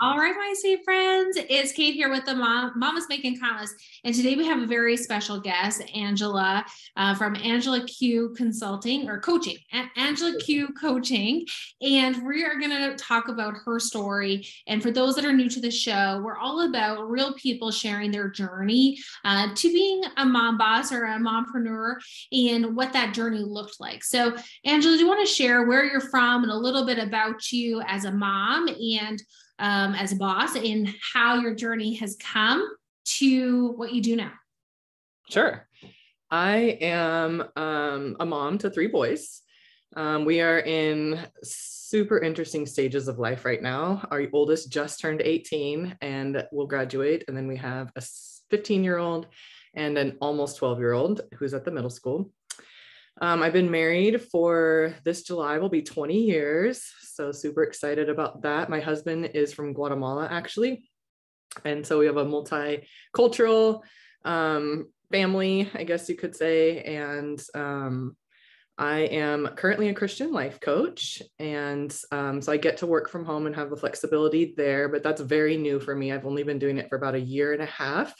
All right, my sweet friends, it's Kate here with the Mama's Making Countless. And today we have a very special guest, Angela from Angela Q Consulting or Coaching, Angela Q Coaching. And we are going to talk about her story. And for those that are new to the show, we're all about real people sharing their journey to being a mom boss or a mompreneur and what that journey looked like. So, Angela, do you want to share where you're from and a little bit about you as a mom and as a boss and how your journey has come to what you do now? Sure. I am a mom to 3 boys. We are in super interesting stages of life right now. Our oldest just turned 18 and will graduate. And then we have a 15-year-old and an almost 12-year-old who's at the middle school. I've been married for this July will be 20 years. So super excited about that. My husband is from Guatemala, actually. And so we have a multicultural family, I guess you could say. And I am currently a Christian life coach. And so I get to work from home and have the flexibility there, but that's very new for me. I've only been doing it for about 1.5 years.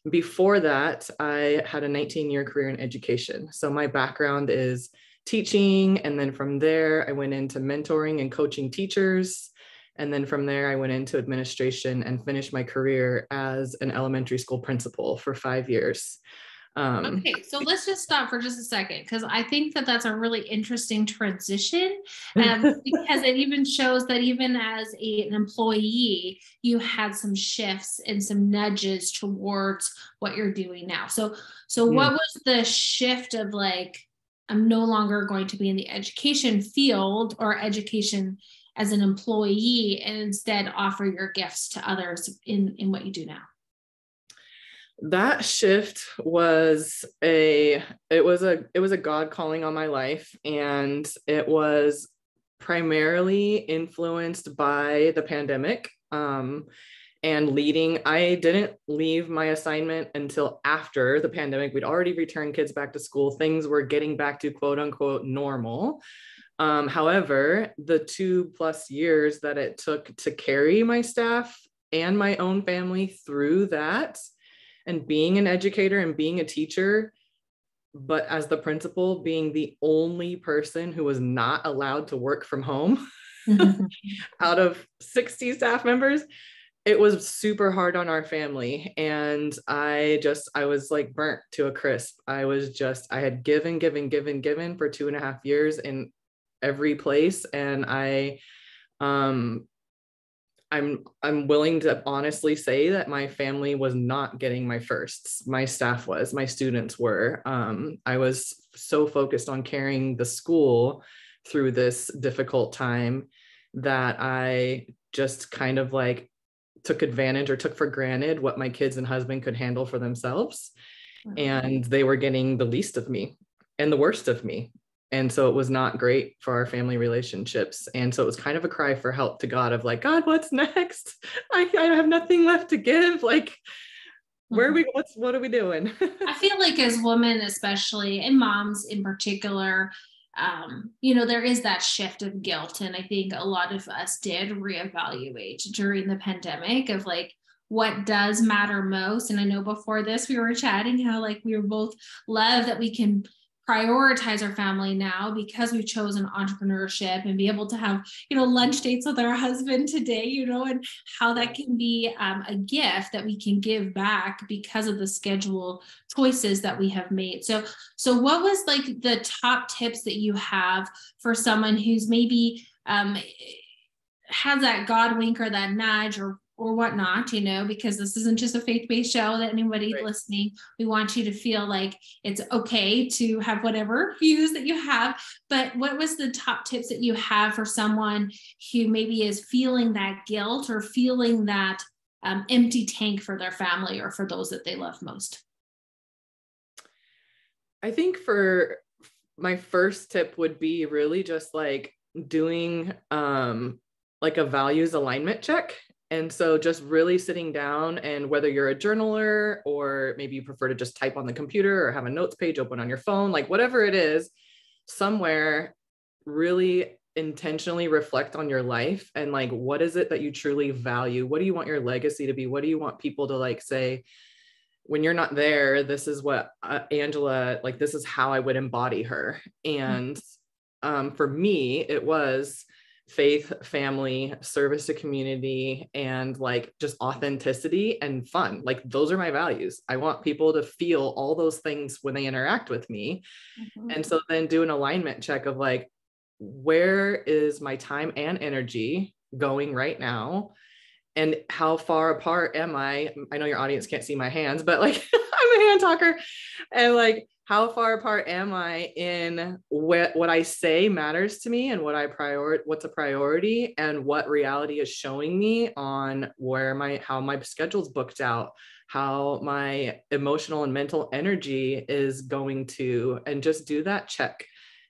Before that, I had a 19-year career in education. So my background is teaching. And then from there, I went into mentoring and coaching teachers. And then from there, I went into administration and finished my career as an elementary school principal for 5 years. Okay, so let's just stop for just a second, because I think that that's a really interesting transition because it even shows that even as an employee, you had some shifts and some nudges towards what you're doing now. So what was the shift of like, I'm no longer going to be in the education field or education as an employee and instead offer your gifts to others in what you do now? That shift was a God calling on my life, and it was primarily influenced by the pandemic and leading. I didn't leave my assignment until after the pandemic. We'd already returned kids back to school. Things were getting back to quote unquote normal. However, the 2+ years that it took to carry my staff and my own family through that, and being an educator and being a teacher, but as the principal, being the only person who was not allowed to work from home out of 60 staff members, it was super hard on our family. And I was like burnt to a crisp. I had given for 2.5 years in every place. And I'm willing to honestly say that my family was not getting my firsts. My staff was, my students were. I was so focused on carrying the school through this difficult time that I just kind of like took advantage or took for granted what my kids and husband could handle for themselves. And they were getting the least of me and the worst of me. And so it was not great for our family relationships. And so it was kind of a cry for help to God of like, God, what's next? I have nothing left to give. Like, what are we doing? I feel like as women, especially, and moms in particular, there is that shift of guilt. And I think a lot of us did reevaluate during the pandemic of like, what does matter most. And I know before this, we were chatting how like we were both love that we can prioritize our family now because we've chosen entrepreneurship and be able to have, lunch dates with our husband today, and how that can be a gift that we can give back because of the schedule choices that we have made. So what was like the top tips that you have for someone who's maybe has that God wink or that nudge or whatnot, because this isn't just a faith-based show that anybody listening, we want you to feel like it's okay to have whatever views that you have. But what was the top tips that you have for someone who maybe is feeling that guilt or feeling that empty tank for their family or for those that they love most? I think for my first tip would be really just like doing like a values alignment check. And so just really sitting down, and whether you're a journaler or maybe you prefer to just type on the computer or have a notes page open on your phone, like whatever it is, somewhere really intentionally reflect on your life and like, what is it that you truly value? What do you want your legacy to be? What do you want people to like say, when you're not there, this is what Angela, like, this is how I would embody her. And for me, it was faith, family, service to community, and like just authenticity and fun. Like, those are my values. I want people to feel all those things when they interact with me. And so then do an alignment check of like, where is my time and energy going right now? And how far apart am I? I know your audience can't see my hands, but like I'm a hand talker. And like, how far apart am I in what I say matters to me and what's a priority, and what reality is showing me on how my schedule's booked out, how my emotional and mental energy is going to, and just do that check.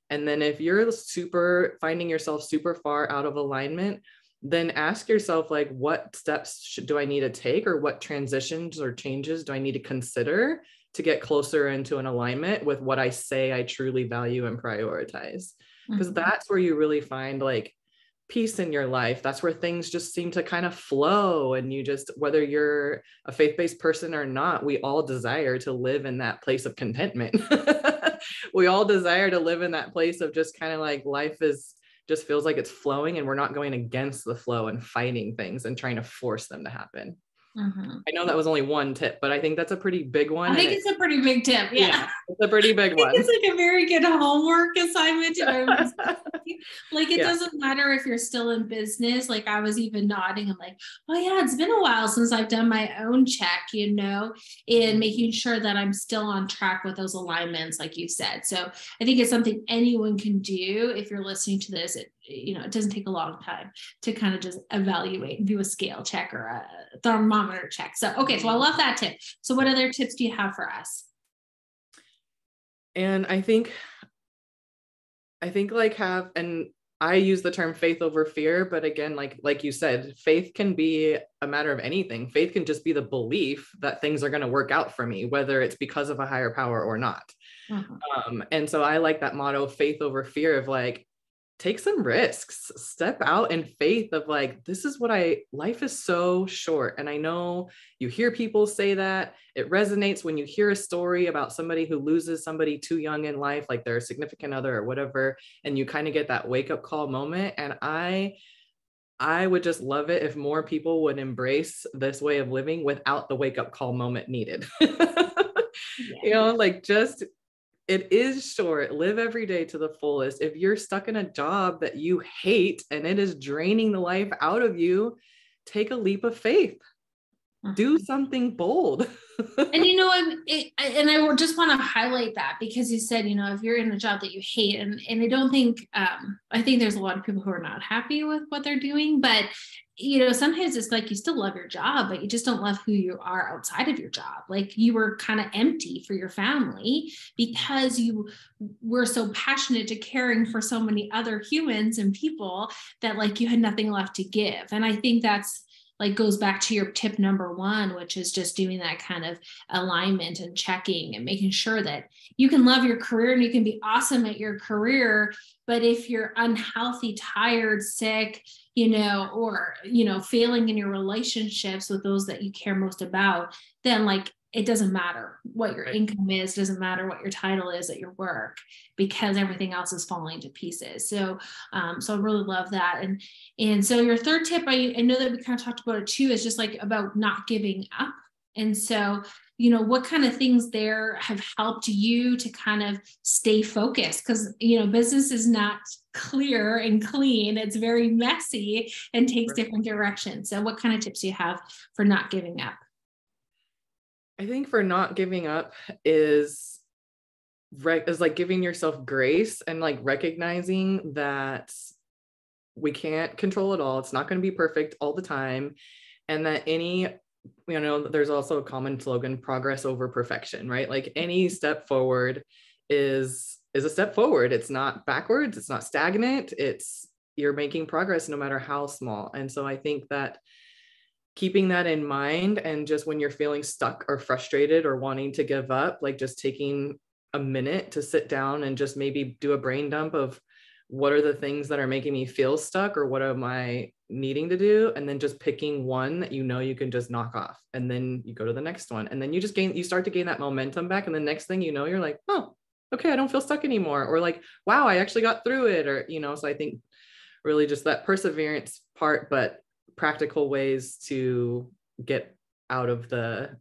And then if you're finding yourself super far out of alignment, then ask yourself, like, what steps do I need to take, or what transitions or changes do I need to consider to get closer into an alignment with what I say I truly value and prioritize? Because that's where you really find like peace in your life. That's where things just seem to kind of flow. And you just, whether you're a faith-based person or not, we all desire to live in that place of contentment. We all desire to live in that place of just kind of like, life just feels like it's flowing, and we're not going against the flow and fighting things and trying to force them to happen. I know that was only one tip, but I think that's a pretty big one. I think it's a pretty big tip. Yeah. It's a pretty big one. It's like a very good homework assignment. Like, it doesn't matter if you're still in business. Like, I was even nodding. I'm like, oh yeah, it's been a while since I've done my own check, in making sure that I'm still on track with those alignments, like you said. So I think it's something anyone can do. If you're listening to this, it doesn't take a long time to kind of just evaluate and do a scale check or a thermometer check. So, okay. So I love that tip. So what other tips do you have for us? And I think and I use the term faith over fear, but again, like you said, faith can be a matter of anything. Faith can just be the belief that things are going to work out for me, whether it's because of a higher power or not. And so I like that motto, faith over fear, of like, take some risks, step out in faith of like, life is so short. And I know you hear people say that. It resonates when you hear a story about somebody who loses somebody too young in life, like their significant other or whatever, and you kind of get that wake up call moment. And I would just love it if more people would embrace this way of living without the wake up call moment needed. It is short. Live every day to the fullest. If you're stuck in a job that you hate and it is draining the life out of you, take a leap of faith. Do something bold. And I just want to highlight that, because you said, if you're in a job that you hate, and I don't think, I think there's a lot of people who are not happy with what they're doing, but sometimes it's like you still love your job, but you just don't love who you are outside of your job. Like, you were kind of empty for your family because you were so passionate to caring for so many other humans and people that like you had nothing left to give. And I think that's like goes back to your tip number one, which is just doing that kind of alignment and checking and making sure that you can love your career and you can be awesome at your career. But if you're unhealthy, tired, sick, or, failing in your relationships with those that you care most about, then like, it doesn't matter what your income is, doesn't matter what your title is at your work, because everything else is falling to pieces. So I really love that. And so your third tip, I know that we kind of talked about it too, is just like about not giving up. And so, what kind of things there have helped you to kind of stay focused? Because, business is not clear and clean. It's very messy and takes different directions. So what kind of tips do you have for not giving up? I think for not giving up is like giving yourself grace and like recognizing that we can't control it all. It's not going to be perfect all the time. And that there's also a common slogan, progress over perfection, right? Like, any step forward is a step forward. It's not backwards. It's not stagnant. You're making progress no matter how small. And so I think that keeping that in mind, and just when you're feeling stuck or frustrated or wanting to give up, like just taking a minute to sit down and just maybe do a brain dump of what are the things that are making me feel stuck, or what am I needing to do? And then just picking one that you can just knock off. And then you go to the next one. And then you start to gain that momentum back. And the next thing you know, you're like, oh, okay, I don't feel stuck anymore. Or like, wow, I actually got through it. Or, so I think really just that perseverance part, but practical ways to get out of that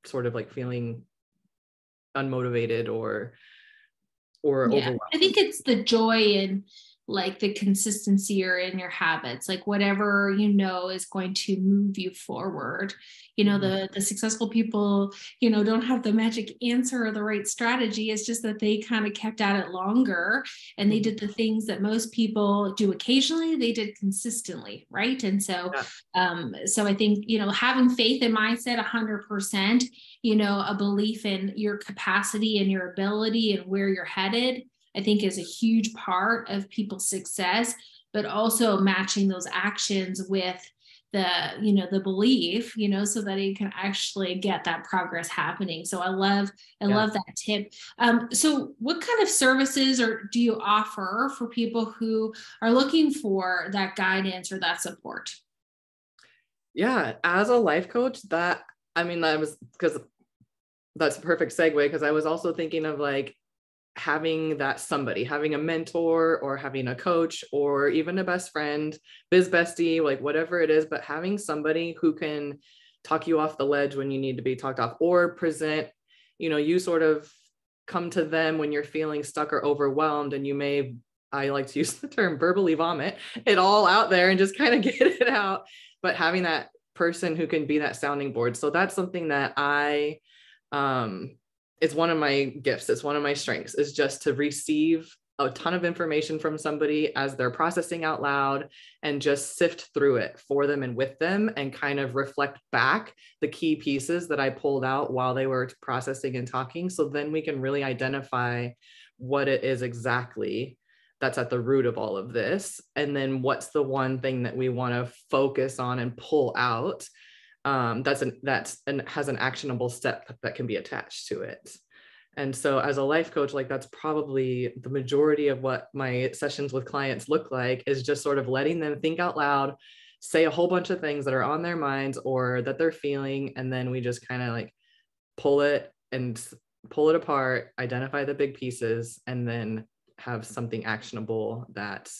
sort of like feeling unmotivated or overwhelmed. I think it's the joy and like the consistency or in your habits, like whatever is going to move you forward. The successful people don't have the magic answer or the right strategy. It's just that they kind of kept at it longer, and they did the things that most people do occasionally, they did consistently, right? And so so I think having faith and mindset 100%, a belief in your capacity and your ability and where you're headed, I think is a huge part of people's success, but also matching those actions with the belief, so that you can actually get that progress happening. So I love that tip. So what kind of services do you offer for people who are looking for that guidance or that support? Yeah, as a life coach, that was because that's a perfect segue, because I was also thinking of like having a mentor or having a coach or even a best friend, biz bestie, like whatever it is, but having somebody who can talk you off the ledge when you need to be talked off, or present, you sort of come to them when you're feeling stuck or overwhelmed, and I like to use the term verbally vomit it all out there and just kind of get it out, but having that person who can be that sounding board. So that's something that it's one of my gifts. It's one of my strengths, is just to receive a ton of information from somebody as they're processing out loud, and just sift through it for them and with them, and kind of reflect back the key pieces that I pulled out while they were processing and talking. So then we can really identify what it is exactly that's at the root of all of this. And then what's the one thing that we want to focus on and pull out, has an actionable step that can be attached to it. And so as a life coach, like that's probably the majority of what my sessions with clients look like, is just sort of letting them think out loud, say a whole bunch of things that are on their minds or that they're feeling. And then we just kind of like pull it apart, identify the big pieces, and then have something actionable that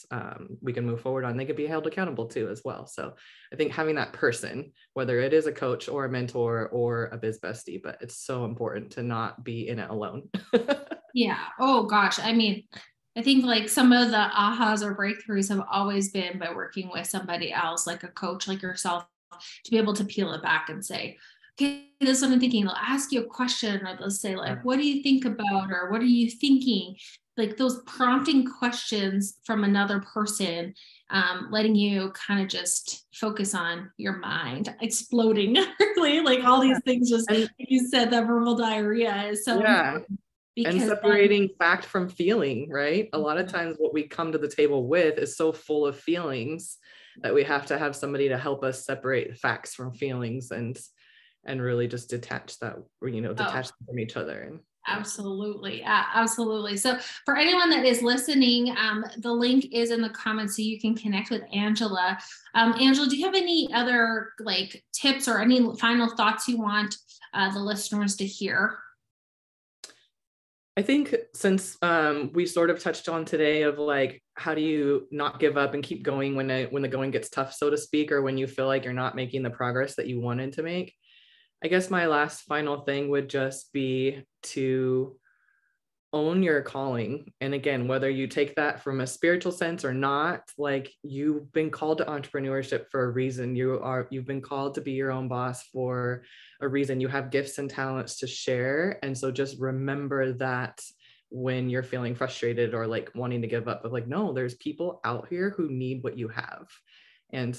we can move forward on. They could be held accountable to as well. So I think having that person, whether it is a coach or a mentor or a biz bestie, but it's so important to not be in it alone. Yeah. Oh gosh. I think like some of the ahas or breakthroughs have always been by working with somebody else, like a coach like yourself, to be able to peel it back and say, okay, this is what I'm thinking. They'll ask you a question, or they'll say like, what do you think about, or what are you thinking? Like those prompting questions from another person, letting you kind of just focus on your mind exploding, really, like all these things. Just like you said, that verbal diarrhea is so important. And separating fact from feeling, right? A lot of times what we come to the table with is so full of feelings that we have to have somebody to help us separate facts from feelings, and really just detach them from each other. And absolutely. Absolutely. So for anyone that is listening, the link is in the comments so you can connect with Angela. Angela, do you have any other like tips or any final thoughts you want the listeners to hear? I think since we sort of touched on today of like, how do you not give up and keep going when the going gets tough, so to speak, or when you feel like you're not making the progress that you wanted to make? I guess my last final thing would just be to own your calling. And again, whether you take that from a spiritual sense or not, like you've been called to entrepreneurship for a reason. You've been called to be your own boss for a reason. You have gifts and talents to share. And so just remember that when you're feeling frustrated or like wanting to give up, of like, no, there's people out here who need what you have. And,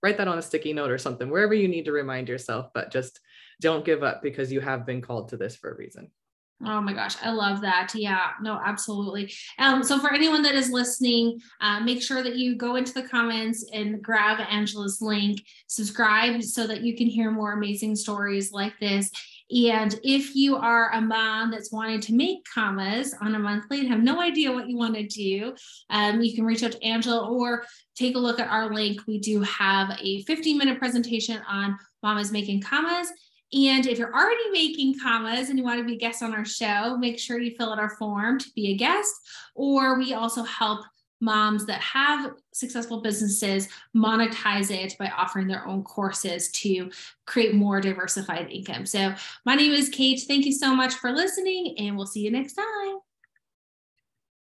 write that on a sticky note or something, wherever you need to remind yourself, but just don't give up, because you have been called to this for a reason. Oh my gosh, I love that. Yeah, no, absolutely. So for anyone that is listening, make sure that you go into the comments and grab Angela's link, subscribe so that you can hear more amazing stories like this. And if you are a mom that's wanting to make commas on a monthly and have no idea what you want to do, you can reach out to Angela or take a look at our link. We do have a 15-minute presentation on mamas making commas. And if you're already making commas and you want to be a guest on our show, make sure you fill out our form to be a guest. Or we also help moms that have successful businesses monetize it by offering their own courses to create more diversified income. So my name is Kate. Thank you so much for listening, and we'll see you next time.